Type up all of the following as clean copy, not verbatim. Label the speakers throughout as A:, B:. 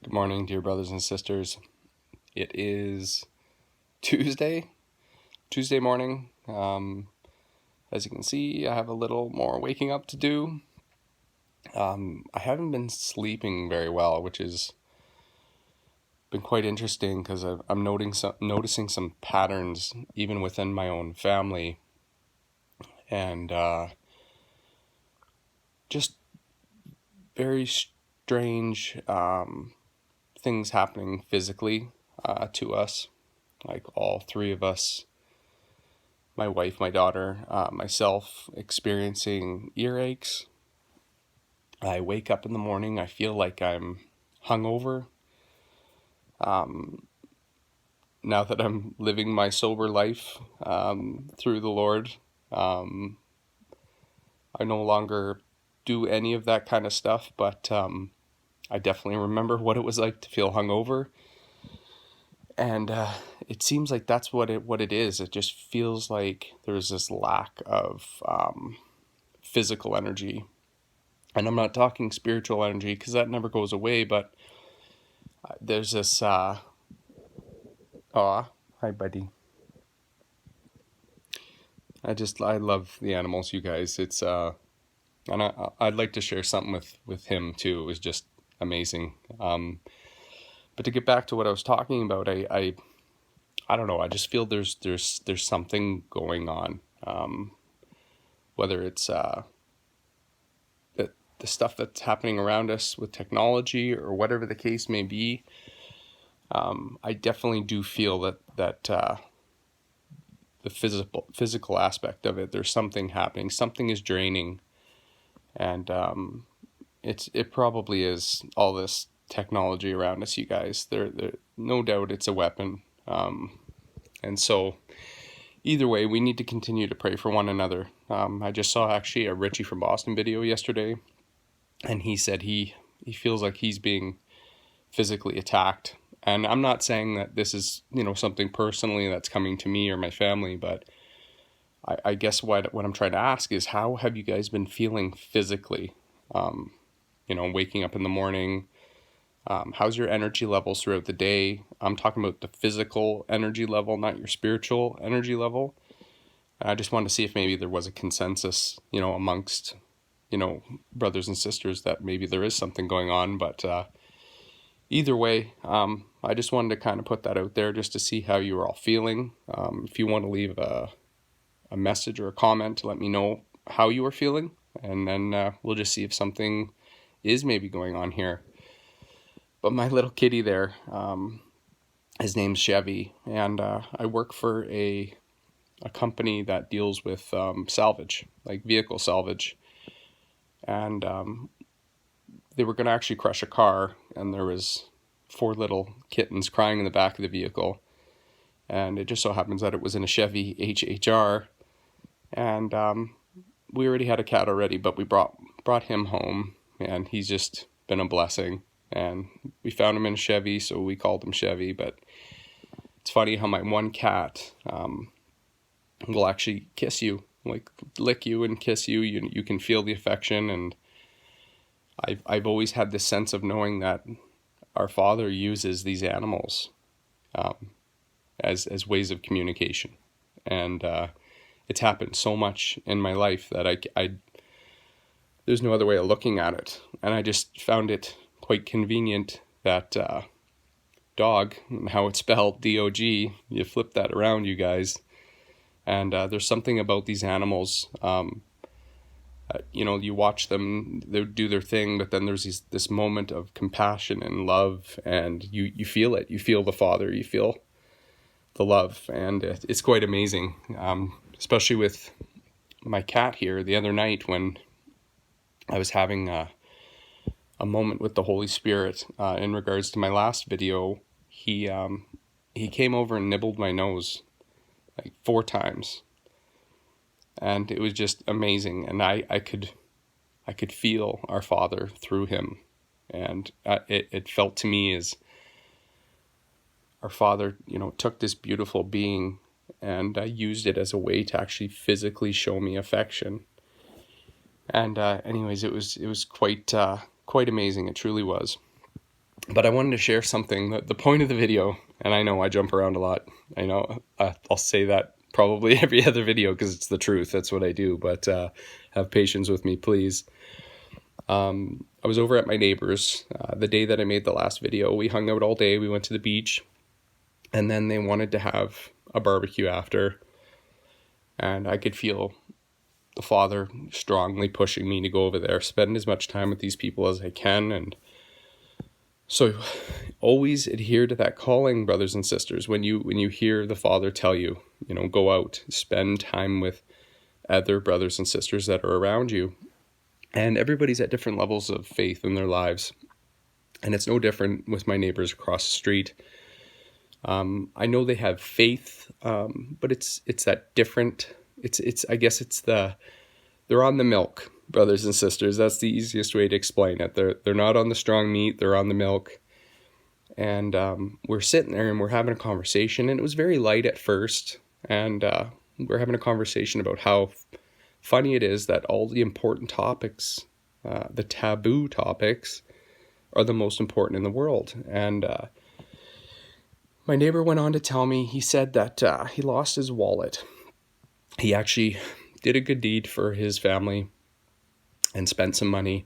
A: Good morning, dear brothers and sisters. It is Tuesday morning. As you can see, I have a little more waking up to do. I haven't been sleeping very well, which has been quite interesting because I'm noticing some patterns even within my own family, and just very strange things happening physically to us, like all three of us, my wife, my daughter, myself, experiencing earaches. I wake up in the morning, I feel like I'm hungover. Now that I'm living my sober life through the Lord, I no longer do any of that kind of stuff, but I definitely remember what it was like to feel hungover. And it seems like that's what it is. It just feels like there's this lack of physical energy. And I'm not talking spiritual energy because that never goes away, but there's this, hi buddy. I love the animals, you guys. It's, and I'd like to share something with him too. It was just amazing. But to get back to what I was talking about, I don't know. I just feel there's something going on. Whether it's the stuff that's happening around us with technology or whatever the case may be, I definitely do feel that the physical aspect of it, there's something happening. Something is draining, and it probably is all this technology around us, you guys. There no doubt it's a weapon, and so either way, we need to continue to pray for one another. I just saw actually a Richie from Boston video yesterday, and he said he feels like he's being physically attacked. And I'm not saying that this is, something personally that's coming to me or my family, but I guess what I'm trying to ask is, how have you guys been feeling physically? Waking up in the morning, how's your energy levels throughout the day? I'm talking about the physical energy level, not your spiritual energy level. I just wanted to see if maybe there was a consensus, amongst, brothers and sisters, that maybe there is something going on. But either way, I just wanted to kind of put that out there just to see how you were all feeling. If you want to leave a message or a comment to let me know how you are feeling, and then we'll just see if something is maybe going on here. But my little kitty there, his name's Chevy, and I work for a company that deals with salvage, like vehicle salvage. And they were going to actually crush a car, and there was 4 little kittens crying in the back of the vehicle. And it just so happens that it was in a Chevy HHR. And we already had a cat already, but we brought him home, and he's just been a blessing. And we found him in a Chevy, so we called him Chevy. But it's funny how my one cat will actually kiss you, like lick you and kiss you. You can feel the affection, and I've always had this sense of knowing that our Father uses these animals as ways of communication, and it's happened so much in my life that I there's no other way of looking at it, and I just found it quite convenient that dog, how it's spelled D-O-G, you flip that around, you guys, and there's something about these animals. You watch them, they do their thing, but then there's this moment of compassion and love, and you feel it. You feel the Father, you feel the love, and it's quite amazing. Especially with my cat here the other night when I was having a moment with the Holy Spirit in regards to my last video. He came over and nibbled my nose like 4 times. And it was just amazing, and I could feel our Father through him, and it felt to me as our Father, took this beautiful being and used it as a way to actually physically show me affection. And anyways, it was quite amazing. It truly was. But I wanted to share something. The point of the video, and I know I jump around a lot. I know I'll say that probably every other video because it's the truth. That's what I do. But have patience with me, please. I was over at my neighbor's the day that I made the last video. We hung out all day. We went to the beach. And then they wanted to have a barbecue after. And I could feel the Father strongly pushing me to go over there, spend as much time with these people as I can. And so always adhere to that calling, brothers and sisters. When you hear the Father tell you, go out, spend time with other brothers and sisters that are around you. And everybody's at different levels of faith in their lives. And it's no different with my neighbors across the street. I know they have faith, but it's that different. I guess they're on the milk, brothers and sisters. That's the easiest way to explain it. They're not on the strong meat. They're on the milk. And we're sitting there and we're having a conversation, and it was very light at first. And we're having a conversation about how funny it is that all the important topics, the taboo topics, are the most important in the world. And my neighbor went on to tell me, he said that he lost his wallet. He actually did a good deed for his family and spent some money.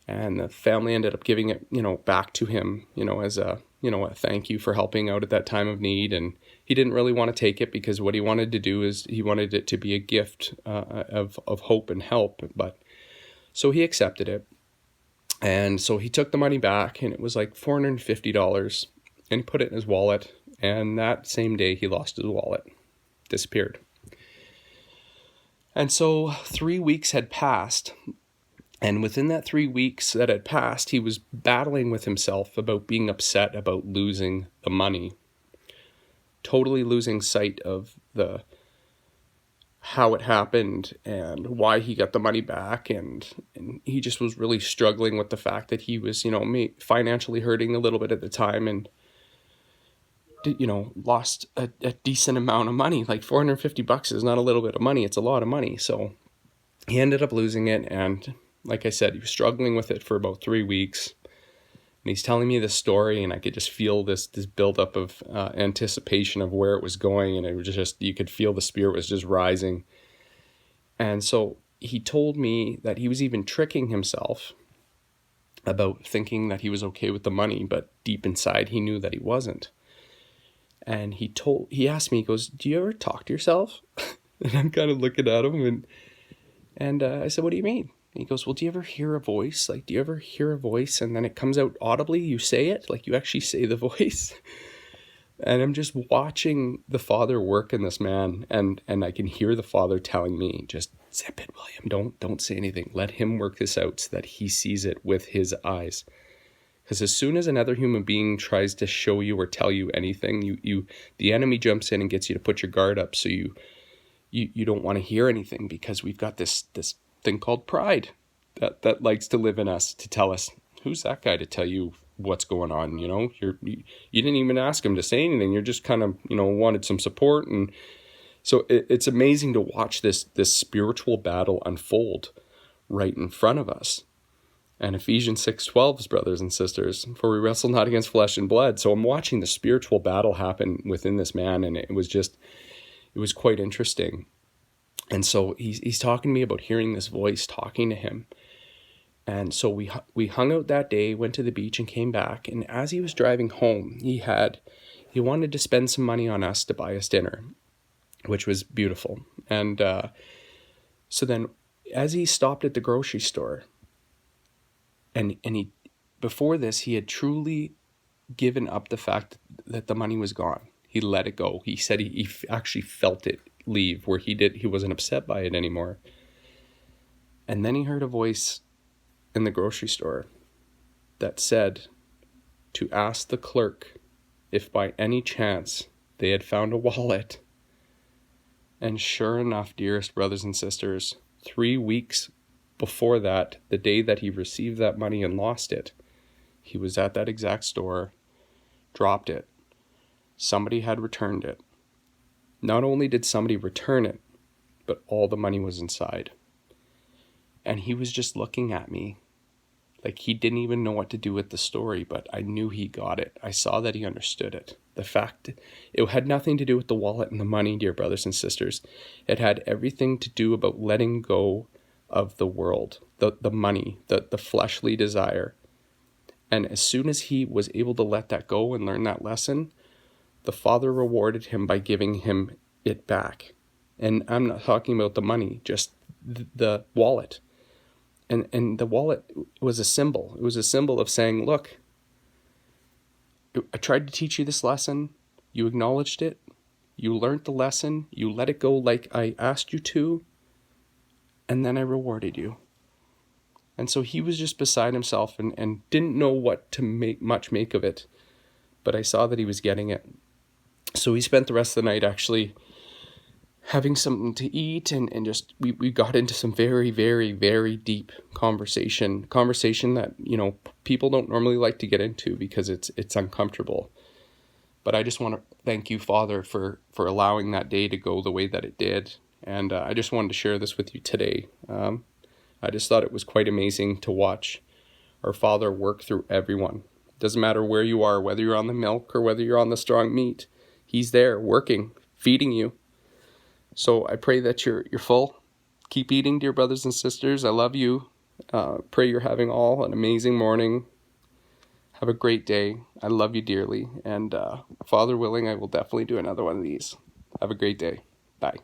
A: And the family ended up giving it, back to him, as a thank you for helping out at that time of need. And he didn't really want to take it because what he wanted to do is he wanted it to be a gift of hope and help. But so he accepted it. And so he took the money back, and it was like $450. And he put it in his wallet. And that same day he lost his wallet, disappeared. And so 3 weeks had passed. And within that 3 weeks that had passed, he was battling with himself about being upset about losing the money. Totally losing sight of how it happened and why he got the money back. And he just was really struggling with the fact that he was, financially hurting a little bit at the time, and lost a decent amount of money. Like $450 is not a little bit of money. It's a lot of money. So he ended up losing it. And like I said, he was struggling with it for about 3 weeks. And he's telling me this story, and I could just feel this buildup of anticipation of where it was going. And it was just, you could feel the spirit was just rising. And so he told me that he was even tricking himself about thinking that he was okay with the money, but deep inside he knew that he wasn't. And he asked me, he goes, "Do you ever talk to yourself?" And I'm kind of looking at him, and I said, "What do you mean?" And he goes, "Well, do you ever hear a voice? Like, do you ever hear a voice and then it comes out audibly? You say it, like you actually say the voice." And I'm just watching the Father work in this man, and I can hear the Father telling me, "Just zip it, William. Don't say anything. Let him work this out so that he sees it with his eyes." Because as soon as another human being tries to show you or tell you anything, the enemy jumps in and gets you to put your guard up, so you don't want to hear anything, because we've got this thing called pride that likes to live in us, to tell us, who's that guy to tell you what's going on? You didn't even ask him to say anything. You're just kind of wanted some support. And so it's amazing to watch this spiritual battle unfold right in front of us. And Ephesians 6:12, brothers and sisters, for we wrestle not against flesh and blood. So I'm watching the spiritual battle happen within this man, and it was quite interesting. And so he's talking to me about hearing this voice talking to him. And so we hung out that day, went to the beach, and came back. And as he was driving home, he wanted to spend some money on us to buy us dinner, which was beautiful. And so then as he stopped at the grocery store, and before this, he had truly given up the fact that the money was gone. He let it go. He said he actually felt it leave, where he wasn't upset by it anymore. And then he heard a voice in the grocery store that said to ask the clerk if by any chance they had found a wallet. And sure enough, dearest brothers and sisters, 3 weeks before that, the day that he received that money and lost it, he was at that exact store, dropped it. Somebody had returned it. Not only did somebody return it, but all the money was inside. And he was just looking at me, Like, he didn't even know what to do with the story, but I knew he got it. I saw that he understood it. The fact, it had nothing to do with the wallet and the money, dear brothers and sisters. It had everything to do about letting go of the world, the money, the fleshly desire. And as soon as he was able to let that go and learn that lesson, the Father rewarded him by giving him it back. And I'm not talking about the money, just the wallet. And the wallet was a symbol. It was a symbol of saying, look, I tried to teach you this lesson. You acknowledged it. You learned the lesson. You let it go like I asked you to. And then I rewarded you. And so he was just beside himself and didn't know what to make of it. But I saw that he was getting it. So he spent the rest of the night actually having something to eat, and just we got into some very, very, very deep conversation that, you know, people don't normally like to get into because it's uncomfortable. But I just want to thank you, Father, for allowing that day to go the way that it did. And I just wanted to share this with you today. I just thought it was quite amazing to watch our Father work through everyone. Doesn't matter where you are, whether you're on the milk or whether you're on the strong meat, he's there working, feeding you. So I pray that you're full. Keep eating, dear brothers and sisters. I love you. Pray you're having all an amazing morning. Have a great day. I love you dearly. And Father willing, I will definitely do another one of these. Have a great day. Bye.